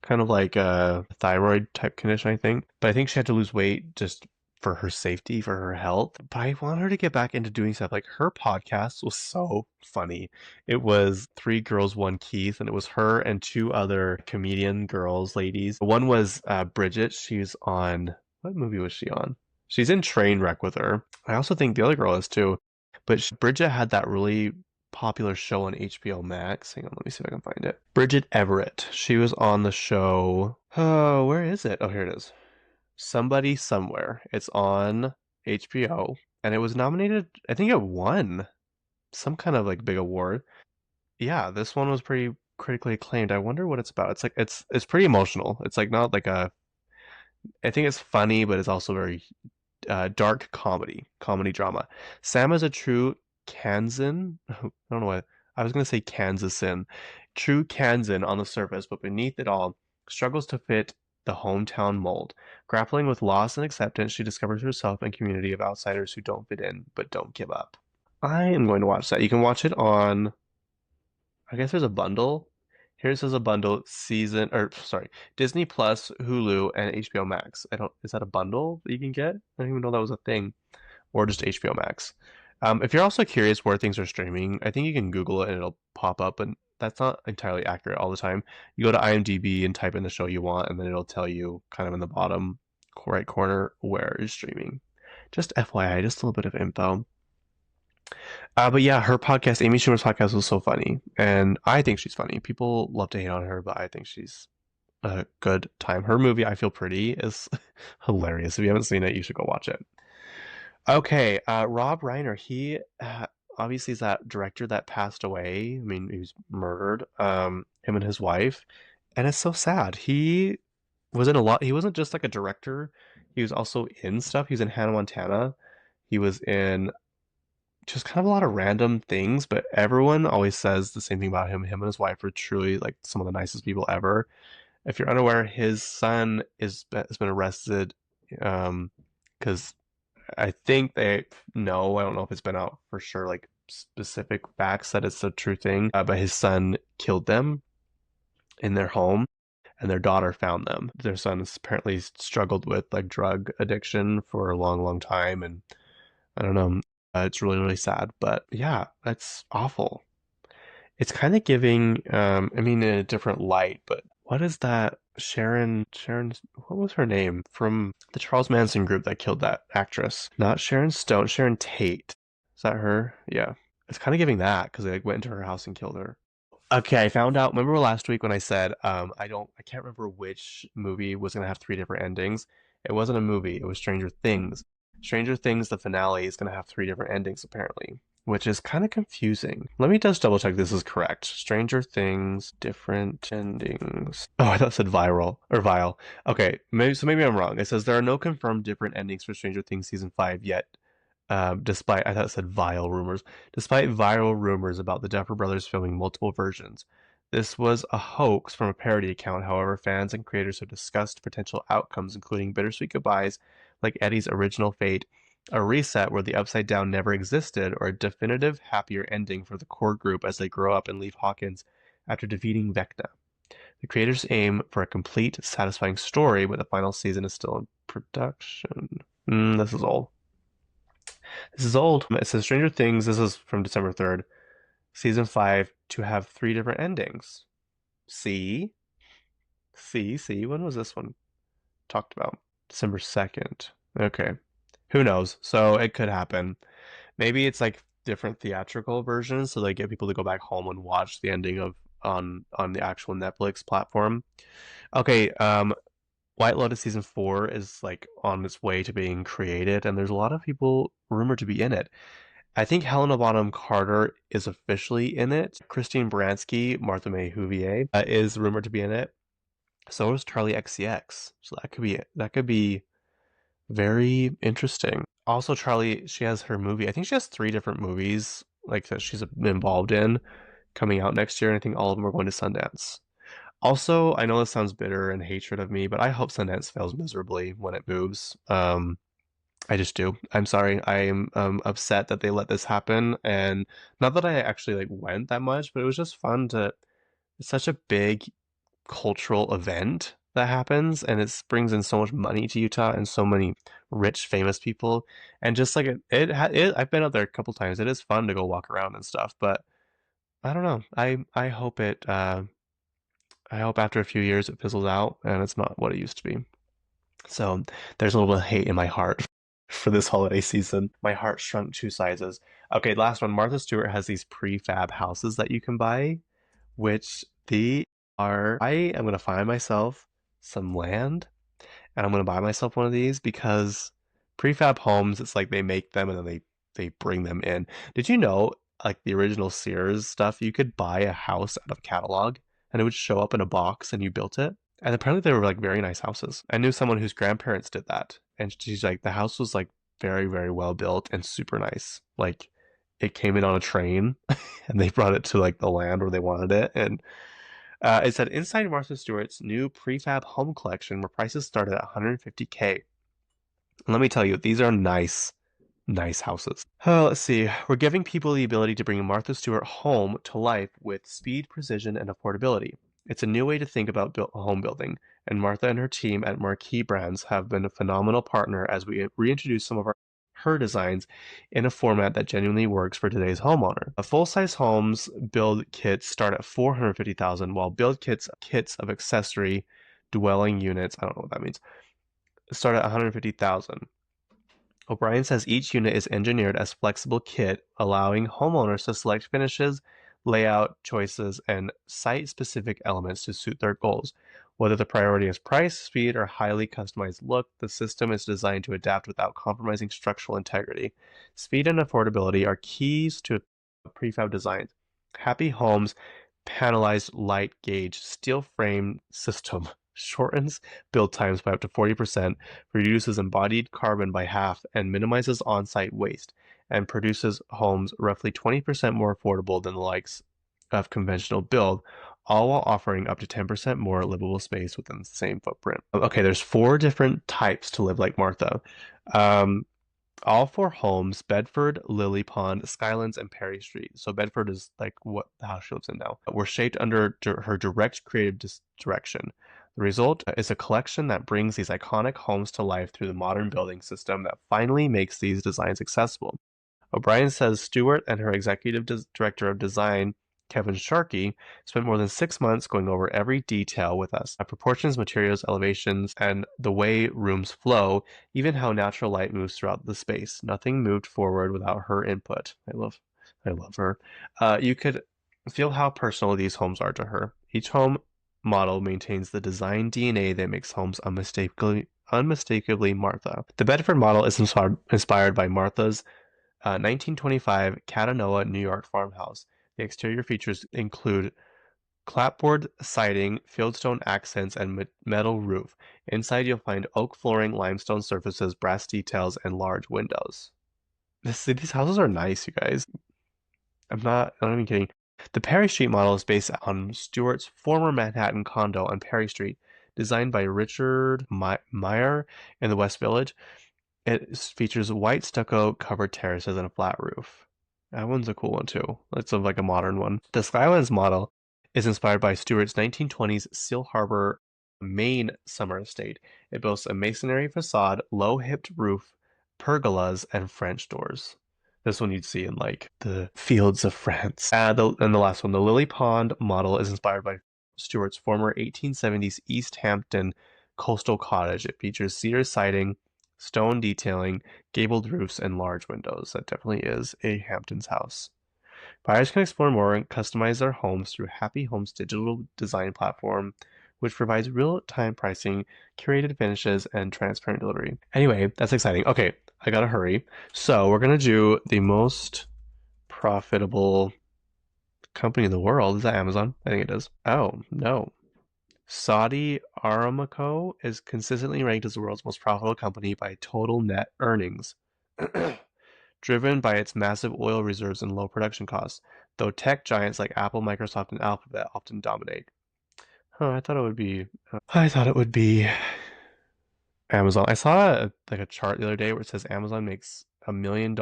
kind of like a thyroid type condition, I think. But I think she had to lose weight just for her safety, for her health. But I want her to get back into doing stuff. Like her podcast was so funny. It was Three Girls, One Keith, and it was her and two other comedian girls, ladies. One was Bridget. She's on, what movie was she on? She's in Trainwreck with her. I also think the other girl is too. But Bridget had that really popular show on HBO Max. Hang on, let me see if I can find it. Bridget Everett. She was on the show. Oh, where is it? Oh, here it is. Somebody Somewhere. It's on HBO, and it was nominated. I think it won some kind of like big award. Yeah, this one was pretty critically acclaimed. I wonder what it's about. It's like it's pretty emotional. It's like not like a. I think it's funny, but it's also very dark comedy drama. Sam is a true Kansan. I don't know what I was gonna say. Kansasin, true Kansan on the surface, but beneath it all, struggles to fit the hometown mold. Grappling with loss and acceptance, she discovers herself and community of outsiders who don't fit in but don't give up. I am going to watch that. You can watch it on. I guess there's a bundle. Here says a bundle season, or sorry, Disney Plus, Hulu, and HBO Max. I don't. Is that a bundle that you can get? I didn't even know that was a thing, or just HBO Max. If you're also curious where things are streaming, I think you can Google it and it'll pop up, and that's not entirely accurate all the time. You go to IMDb and type in the show you want, and then it'll tell you kind of in the bottom right corner where is streaming. Just FYI, just a little bit of info. But yeah, her podcast, Amy Schumer's podcast, was so funny, and I think she's funny. People love to hate on her, but I think she's a good time. Her movie, I Feel Pretty, is hilarious. If you haven't seen it, you should go watch it. Okay, Rob Reiner, he obviously is that director that passed away. I mean, he was murdered. Him and his wife, and it's so sad. He was in a lot. He wasn't just like a director. He was also in stuff. He was in Hannah Montana. He was in just kind of a lot of random things, but everyone always says the same thing about him. Him and his wife are truly like some of the nicest people ever. If you're unaware, his son has been arrested because I think they know. I don't know if it's been out for sure, like specific facts that it's a true thing. But his son killed them in their home, and their daughter found them. Their son has apparently struggled with like drug addiction for a long, long time, and I don't know. It's really, really sad. But yeah, that's awful. It's kind of giving, I mean, in a different light, but what is that? What was her name from the Charles Manson group that killed that actress? Not Sharon Stone, Sharon Tate. Is that her? Yeah. It's kind of giving that because they like went into her house and killed her. Okay, I found out. Remember last week when I said I can't remember which movie was gonna have three different endings. It wasn't a movie. It was Stranger Things. Stranger Things, the finale is gonna have three different endings apparently, which is kind of confusing. Let me just double check this is correct. Stranger Things, different endings. Oh, I thought it said viral or vile. Okay, maybe I'm wrong. It says there are no confirmed different endings for Stranger Things season 5 yet. Despite I thought it said vile rumors. Despite viral rumors about the Duffer Brothers filming multiple versions, this was a hoax from a parody account. However, fans and creators have discussed potential outcomes, including bittersweet goodbyes like Eddie's original fate a reset where the Upside Down never existed, or a definitive, happier ending for the core group as they grow up and leave Hawkins after defeating Vecna. The creators aim for a complete, satisfying story, but the final season is still in production. This is old. This is old. It says Stranger Things. This is from December 3rd. Season 5 to have 3 different endings. See? See? When was this one talked about? December 2nd. Okay. Who knows? So it could happen. Maybe it's like different theatrical versions, so they get people to go back home and watch the ending of on the actual Netflix platform. Okay, White Lotus season 4 is like on its way to being created, and there's a lot of people rumored to be in it. I think Helena Bonham Carter is officially in it. Christine Baranski, Martha May Whovier, is rumored to be in it. So is Charlie XCX. So that could be very interesting. Also, Charlie, she has her movie. I think she has 3 different movies like that she's involved in coming out next year, and I think all of them are going to Sundance. Also, I know this sounds bitter and hatred of me, but I hope Sundance fails miserably when it moves. I just do. I'm sorry. I am upset that they let this happen, and not that I actually like went that much, but it was just fun to. It's such a big cultural event that happens, and it brings in so much money to Utah and so many rich, famous people, and just like I've been out there a couple times. It is fun to go walk around and stuff, but I don't know. I hope it. I hope after a few years it fizzles out and it's not what it used to be. So there's a little bit of hate in my heart for this holiday season. My heart shrunk 2 sizes. Okay, last one. Martha Stewart has these prefab houses that you can buy, which they are. I am gonna find myself some land and I'm gonna buy myself one of these because prefab homes, it's like they make them and then they bring them in. Did you know, like the original Sears stuff, you could buy a house out of catalog and it would show up in a box and you built it? And apparently they were like very nice houses. I knew someone whose grandparents did that, and she's like the house was like very very well built and super nice. Like it came in on a train and they brought it to like the land where they wanted it, and it said inside Martha Stewart's new prefab home collection where prices start at 150K. Let me tell you, these are nice houses. Let's see. We're giving people the ability to bring Martha Stewart home to life with speed, precision, and affordability. It's a new way to think about home building, and Martha and her team at Marquee Brands have been a phenomenal partner as we reintroduce some of her designs in a format that genuinely works for today's homeowner. Full-size homes build kits start at 450,000, while build kits of accessory dwelling units, I don't know what that means, start at 150,000. O'Brien says each unit is engineered as flexible kit, allowing homeowners to select finishes, layout choices, and site-specific elements to suit their goals. Whether the priority is price, speed, or highly customized look, the system is designed to adapt without compromising structural integrity. Speed and affordability are keys to prefab designs. Happy Homes panelized light gauge steel frame system shortens build times by up to 40%, reduces embodied carbon by half, and minimizes on site waste, and produces homes roughly 20% more affordable than the likes of conventional build, all while offering up to 10% more livable space within the same footprint. Okay, there's 4 different types to live like Martha. Um, all 4 homes, Bedford, Lily Pond, Skylands, and Perry Street. So Bedford is like what the house she lives in now. Were shaped under her direct creative direction. The result is a collection that brings these iconic homes to life through the modern building system that finally makes these designs accessible. O'Brien says Stewart and her executive director of design, Kevin Sharkey, spent more than 6 months going over every detail with us, proportions, materials, elevations, and the way rooms flow, even how natural light moves throughout the space. Nothing moved forward without her input. I love her. You could feel how personal these homes are to her. Each home model maintains the design DNA that makes homes unmistakably Martha. The Bedford model is inspired by Martha's 1925 Catanoa, New York farmhouse. The exterior features include clapboard siding, fieldstone accents, and metal roof. Inside, you'll find oak flooring, limestone surfaces, brass details, and large windows. These houses are nice, you guys. I'm not even kidding. The Perry Street model is based on Stewart's former Manhattan condo on Perry Street, designed by Richard Meyer in the West Village. It features white stucco covered terraces and a flat roof. That one's a cool one too. It's like a modern one. The Skylands model is inspired by Stewart's 1920s Seal Harbor, Maine summer estate. It boasts a masonry facade, low-hipped roof, pergolas, and French doors. This one you'd see in like the fields of France. And the last one, the Lily Pond model is inspired by Stewart's former 1870s East Hampton coastal cottage. It features cedar siding, stone detailing, gabled roofs, and large windows. That definitely is a Hamptons house. Buyers can explore more and customize their homes through Happy Homes digital design platform, which provides real-time pricing, curated finishes, and transparent delivery. Anyway, that's exciting. Okay, I gotta hurry. So we're gonna do the most profitable company in the world. Is that Amazon? I think it is. Oh, no. Saudi Aramco is consistently ranked as the world's most profitable company by total net earnings, driven by its massive oil reserves and low production costs, though tech giants like Apple, Microsoft, and Alphabet often dominate. Huh, I thought it would be Amazon. I saw like a chart the other day where it says Amazon makes $1 million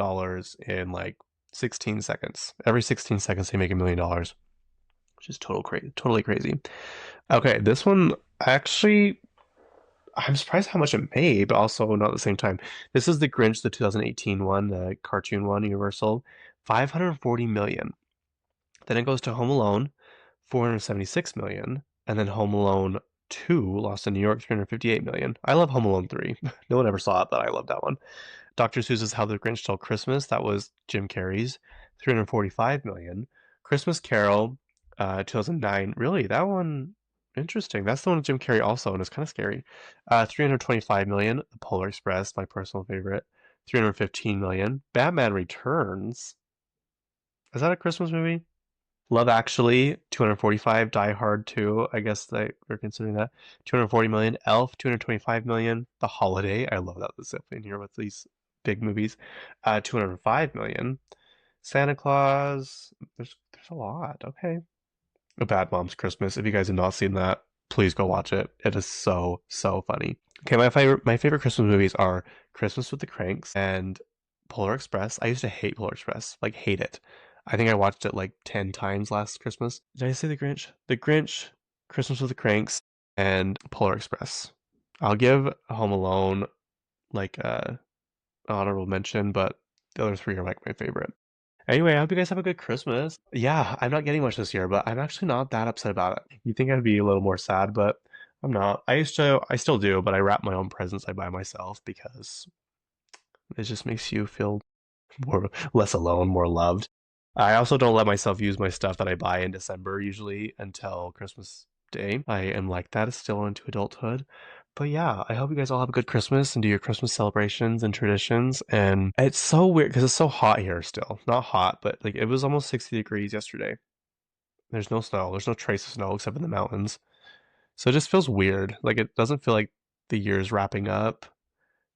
in like 16 seconds. Every 16 seconds they make $1 million, which is totally crazy. Okay, this one actually I'm surprised how much it made, but also not at the same time. This is the Grinch, the 2018 one, the cartoon one, Universal, 540 million. Then it goes to Home Alone, 476 million, and then Home Alone 2, Lost in New York, 358 million. I love Home Alone 3. No one ever saw it, but I love that one. Dr. Seuss's How the Grinch Stole Christmas, that was Jim Carrey's, 345 million. Christmas Carol, 2009. Really, that one, interesting. That's the one with Jim Carrey also, and it's kind of scary. 325 million. The Polar Express, my personal favorite, 315 million. Batman Returns. Is that a Christmas movie? Love Actually, 245. Die Hard 2, I guess we're considering that. 240 million. Elf, 225 million. The Holiday, I love that that's up in here with these big movies. 205 million. Santa Claus, there's a lot. Okay. A Bad Mom's Christmas. If you guys have not seen that, please go watch it. It is so funny. Okay, my favorite Christmas movies are Christmas with the Cranks and Polar Express. I used to hate Polar Express, like hate it. I think I watched it like 10 times last Christmas. Did I say The Grinch? The Grinch, Christmas with the Cranks, and Polar Express. I'll give Home Alone like a honorable mention, but the other three are like my favorite. Anyway, I hope you guys have a good Christmas. Yeah, I'm not getting much this year, but I'm actually not that upset about it. You think I'd be a little more sad, but I'm not. I still do, but I wrap my own presents I buy myself because it just makes you feel more less alone, more loved. I also don't let myself use my stuff that I buy in December usually until Christmas Day. I am like that still into adulthood. But yeah, I hope you guys all have a good Christmas and do your Christmas celebrations and traditions. And it's so weird because it's so hot here still. Not hot, but like it was almost 60 degrees yesterday. There's no snow. There's no trace of snow except in the mountains. So it just feels weird. Like it doesn't feel like the year's wrapping up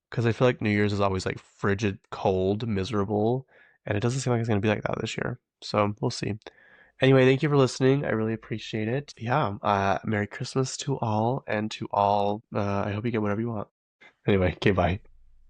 because I feel like New Year's is always like frigid, cold, miserable, and it doesn't seem like it's going to be like that this year. So we'll see. Anyway, thank you for listening. I really appreciate it. Yeah, Merry Christmas to all, and to all, I hope you get whatever you want. Anyway, okay, bye.